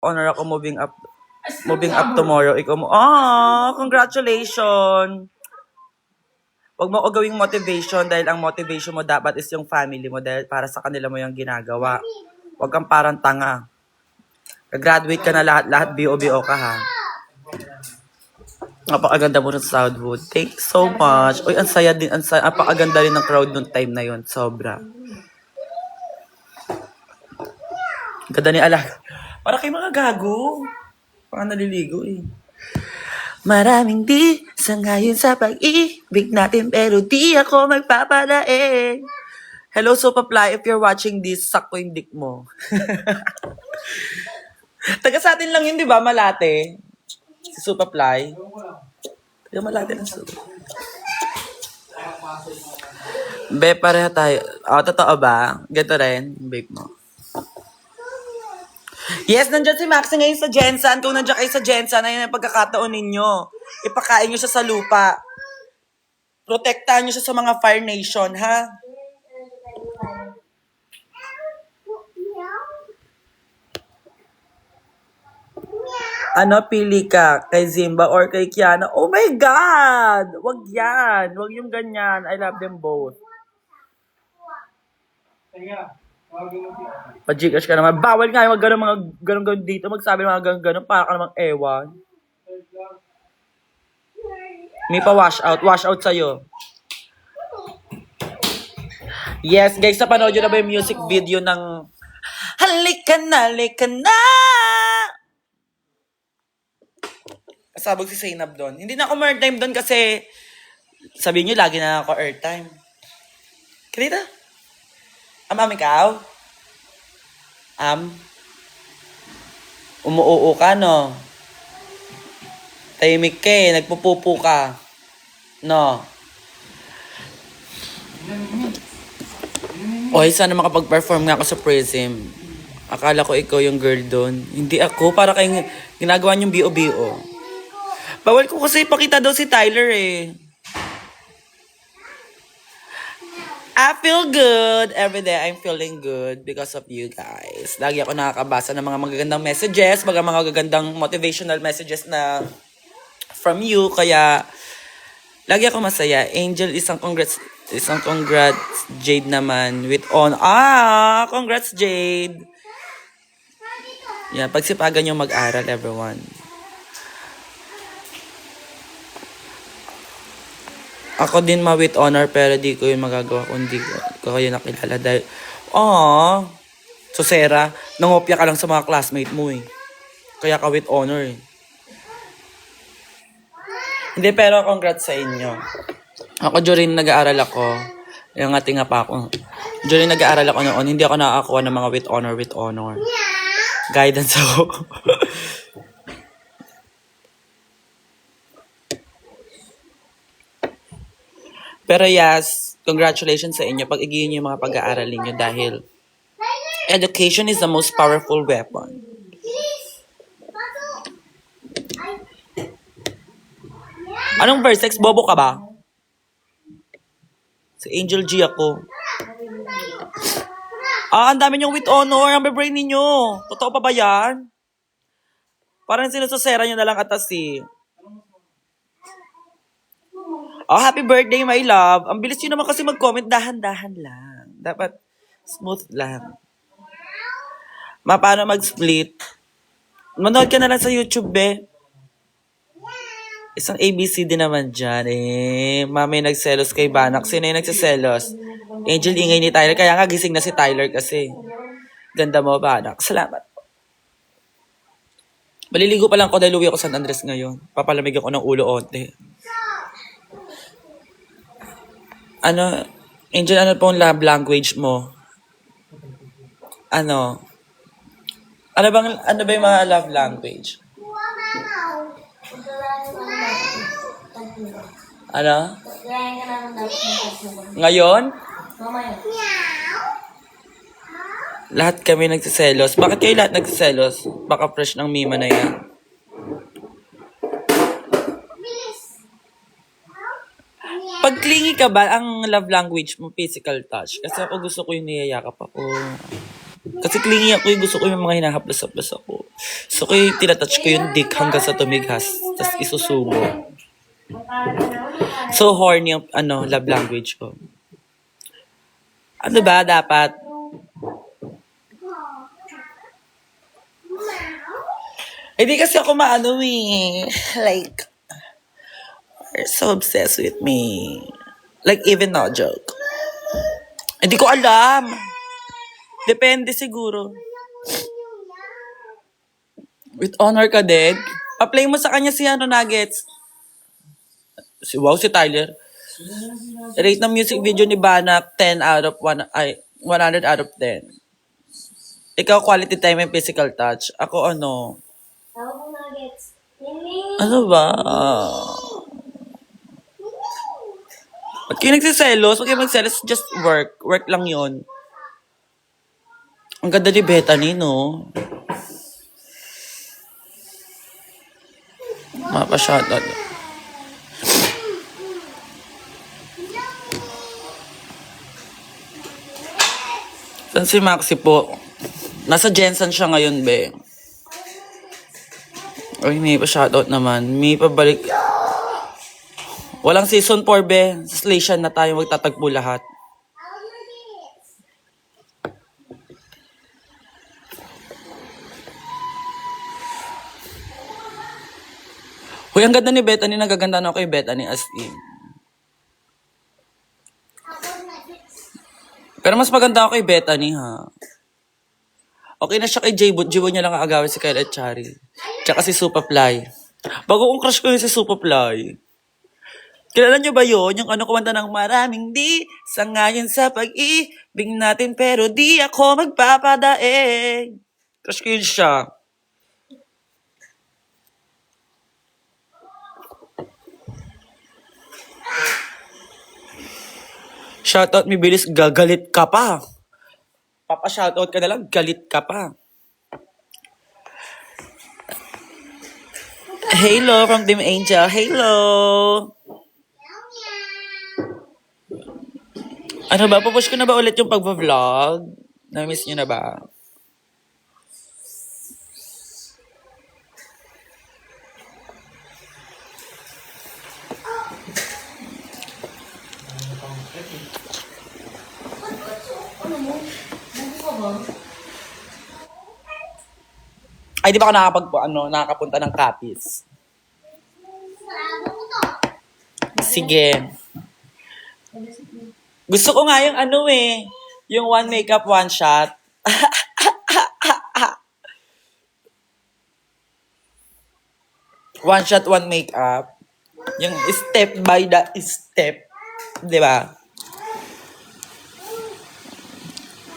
honor ako moving up tomorrow. Ikaw mo, congratulations! Huwag mo ko gawing motivation dahil ang motivation mo dapat is yung family mo dahil para sa kanila mo yung ginagawa. Huwag kang parang tanga. Graduate ka na lahat BO-BO ka ha. Napakaganda mo ng Southwood. Thank you so much. Uy, ang saya din. Napakaganda rin ng crowd nung time na yon. Sobra. Ganda ni Alag. Para kay mga gago. Parang naliligo eh. Maraming di sangayon sa pag-ibig natin pero di ako magpapalain. Hello, Supaply. If you're watching this, sakto yung dick mo. Taga sa atin lang yun, di ba? Malate. Si Supaply. Taga Malate lang Supa. Be, pareha tayo. Totoo ba? Ganito rin, babe mo. Yes, nandyan si Maxi ngayon sa Jensan. Kung nandyan kayo sa Jensan, ayun ang pagkakataon ninyo. Ipakain nyo siya sa lupa. Protektahan nyo siya sa mga Fire Nation, ha? Ano, pili ka? Kay Zimba or kay Kiana? Oh my God! Wag yan. Wag yung ganyan. I love them both. Pa-Gcash ka naman. Bawal nga yung mga ganun dito. Magsabi ng mga ganun para ka namang ewan. May pa wash out sa'yo. Yes, guys, napanood nyo na ba yung music video ng Halika na, halika na! Kasabog si Zainab doon. Hindi na ako airtime doon kasi sabihin nyo, lagi na ako airtime. Kalita? Ikaw? Umuoo ka, no? Tahimik ka eh, nagpupupo ka. No? Oy, sana makapag-perform nga ako sa Prism. Akala ko ikaw yung girl doon. Hindi ako, para kayong ginagawa niyong BO-BO. Bawal ko kasi ipakita daw si Tyler eh. I feel good. Every day I'm feeling good because of you guys. Lagi ako nakakabasa ng mga magagandang messages, mga magagandang motivational messages na from you. Kaya, lagi ako masaya. Angel, isang congrats Jade naman with on. Congrats Jade. Yan, pagsipagan yung mag-aral everyone. Ako din with honor pero di ko yung magagawa kung di ko kayo nakilala dahil so Sarah, nangopya ka lang sa mga classmate mo eh. Kaya ka with honor eh. Hindi, pero congrats sa inyo. Ako during nag-aaral ako, yung ating nga pa ako. During nag-aaral ako noon, hindi ako nakakuha ng mga with honor. Guidance ako. Pero yes, congratulations sa inyo. Pag-igihin niyo yung mga pag-aaral niyo dahil education is the most powerful weapon. Anong verse 6? Bobo ka ba? Si Angel G ako. Ang dami niyong with honor. Ang brain ninyo. Totoo pa ba yan? Parang sinusosera nyo na lang atasi. Happy birthday, my love. Ang bilis nyo naman kasi mag-comment. Dahan-dahan lang. Dapat smooth lang. Paano mag-split? Manood ka na lang sa YouTube, be. Isang ABCD naman dyan, eh. Mami nagselos kay Banak. Sino yung nagsaselos? Angel, ingay ni Tyler. Kaya nga gising na si Tyler kasi. Ganda mo, Banak. Salamat. Maliligo pa lang ko dahil uwi ako San Andres ngayon. Papalamig ako ng ulo onte. Angel, ano pong love language mo? Ano ba yung mga love language? Ngayon? Lahat kami nagsiselos. Bakit kayo lahat nagsiselos? Baka fresh ng mima na yan. Pag clingy ka ba, ang love language mo, physical touch? Kasi ako gusto ko yung niyayakap ako. Kasi clingy ako, gusto ko yung mga hinahaplas-haplas ako. So, kaya tinatouch ko yung dick hanggang sa tumigas. Tapos isusubo. So, horny yung love language ko. Ano ba dapat? Hindi kasi ako maano eh. Like, you're so obsessed with me. Like, even no joke. Hindi ko alam. Depende siguro. With honor ka din. Pa-play mo sa kanya si Nuggets. Si Tyler. Rate ng music video ni Banak 10 out of 100 out of 10. Ikaw, quality time and physical touch. Ako, ano ba? Ba't kayo nagsiselos? Huwag kayo magselos. Just work. Work lang yon. Ang ganda ni Bethany, no? Mapa-shoutout. Saan si Maxi po? Nasa Jensen siya ngayon, be. Ay, may pa-shoutout naman. May pabalik. Walang season 4, be. Sa Station na tayo magtatagpo lahat. Hoy, ang ganda ni Bethany. Nagaganda na ako kay Bethany as in. Pero mas maganda ako kay Bethany, ha? Okay na siya kay J-Boot. J-Boot niya lang aagawin si Kyle at Chari. Tsaka si Supaply. Bago kong crush ko yun si Supaply. Kilala niyo ba yun? Yung kumanta ng maraming di sangayon sa pag-ibig natin pero di ako magpapadaig. Crush ko yun siya. Shoutout mi bilis, gagalit ka pa. Papa-shoutout ka na lang, galit ka pa. Hello from Team Angel. Hello. Ano ba? Pupush ko na ba ulit yung pag-vlog? Na-miss nyo na ba? Ay, di ba ako nakakapunta ng Capiz? Sige. Gusto ko nga yung yung one makeup, one shot. One shot, one makeup. Yung step by the step. Di ba?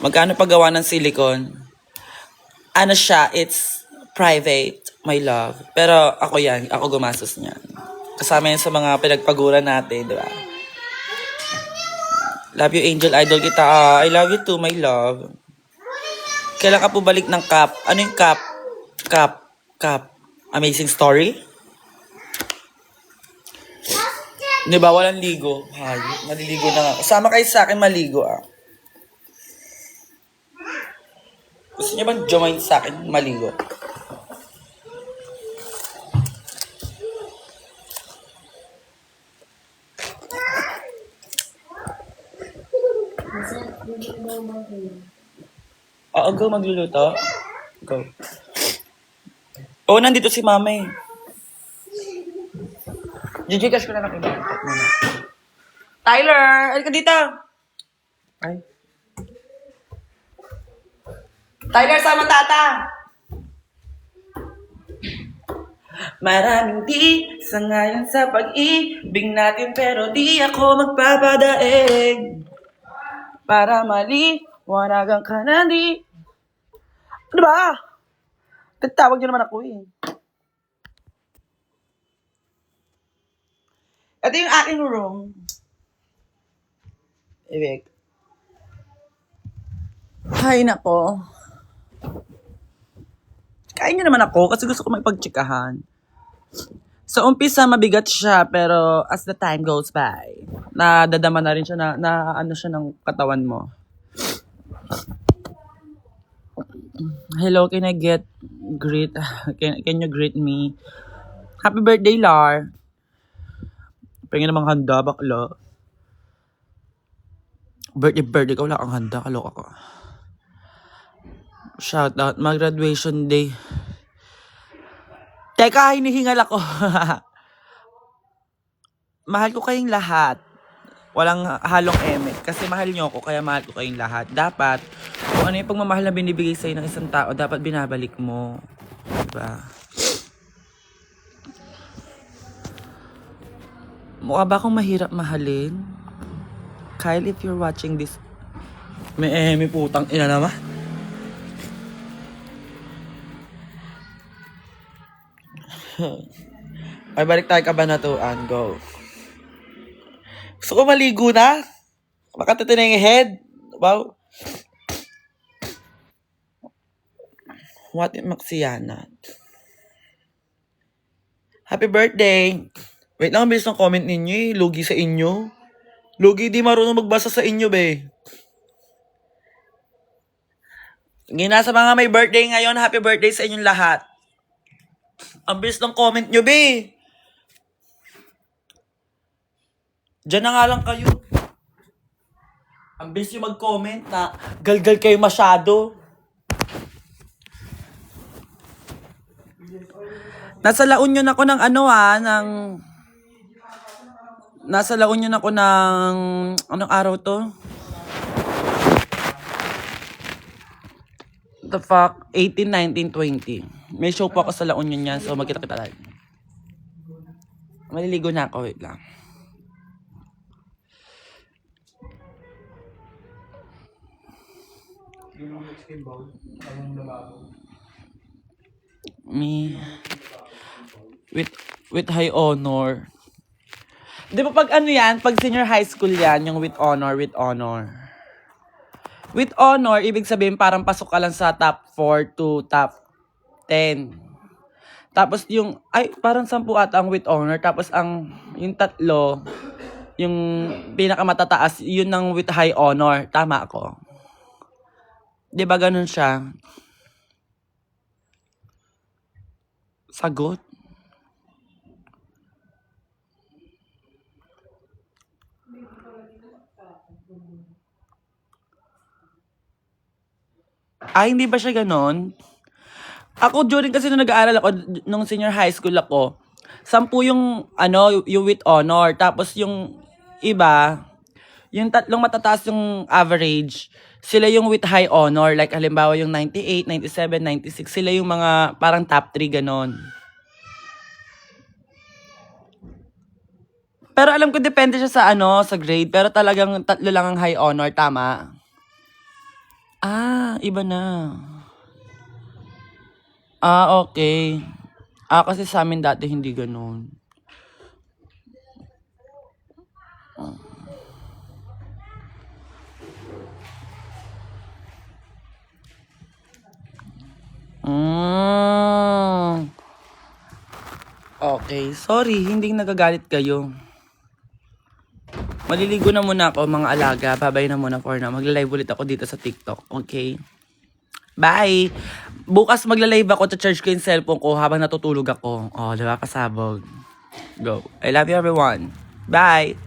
Magkano paggawa ng silicone? Ano siya, it's private, my love. Pero ako gumastos niyan. Kasama yan sa mga pinagpaguran natin, di ba? Love you, Angel Idol kita. I love you too, my love. Kailan ka po balik ng Cap? Ano yung Cap? Cap. Amazing Story? Di ba, walang ligo? Maliligo na nga. Kasama kayo sa akin, maligo Gusto niyo bang join sa akin, maligo? Oo, go, magluluto. Go. Nandito si Mama eh. Gigigas ko na lang iba. Tyler! Alika dito! Ay. Tyler, sama tata! Maraming di sangayon sa pag-ibig natin pero di ako magpapadaig. Para maliwanagan ka na di. Ano ba? Tatawag niyo naman ako eh. Ito yung aking room. Ibig. Hay nako. Kain niyo naman ako kasi gusto ko maipagtsikahan. Sa umpisa, mabigat siya, pero as the time goes by, nadadama na rin siya na ano siya ng katawan mo. Hello, can I get greet? Can you greet me? Happy birthday, Lar. Pengen namang handa, bakla. Birthday ka, wala kang handa. Kaloka ko. Shout out, mag-graduation day. Teka, hinihingal ako. Mahal ko kayong lahat. Walang halong eme. Kasi mahal nyo ako, kaya mahal ko kayong lahat. Dapat, kung ano yung pagmamahal na binibigay sa'yo ng isang tao, dapat binabalik mo. Diba? Mukha ba akong mahirap mahalin? Kyle, if you're watching this... May putang ina naman. Ay, balik tayo kabanatuan. Go. Gusto ko maligo na. Makatuto na yung head. Wow. What in Maxiana? Happy birthday. Wait lang, bilis ng comment ninyo eh. Lugi sa inyo. Lugi, di marunong magbasa sa inyo, be. Gina sa mga may birthday ngayon, happy birthday sa inyong lahat. Ang bilis ng comment nyo, be. Diyan na nga lang kayo. Ang bilis nyo mag-comment na galgal kayo masyado. Nasa La Union ako ng Nasa La Union ako ng... Anong araw to? The fuck? 18, 19, 20. May show po ako sa La Union yan, so magkita-kita tayo. Maliligo na ako, wait lang. Me... With high honor. Di ba pag ano yan, pag senior high school yan, yung with honor. With honor, ibig sabihin parang pasok ka lang sa top 4 to top 10. Tapos yung, parang 10 ata ang with honor. Tapos yung tatlo, yung pinakamatataas, yun ng with high honor. Tama ako. Di ba ganun siya? Sagot. Hindi ba siya ganon? Ako, during kasi nung nag-aaral ako, nung senior high school ako, 10 yung, yung with honor. Tapos yung iba, yung tatlong matataas yung average, sila yung with high honor. Like, halimbawa yung 98, 97, 96, sila yung mga parang top 3, ganon. Pero alam ko, depende siya sa sa grade. Pero talagang 3 lang ang high honor, tama? Iba na. Okay. Kasi sa amin dati hindi ganun. Okay. Sorry, hindi nagagalit kayo. Maliligo na muna ako, mga alaga. Babay na muna for now. Magla-live ulit ako dito sa TikTok. Okay? Bye! Bukas magla-live ako, to-charge ko yung cellphone ko habang natutulog ako. Diba? Pasabog. Go. I love you everyone. Bye!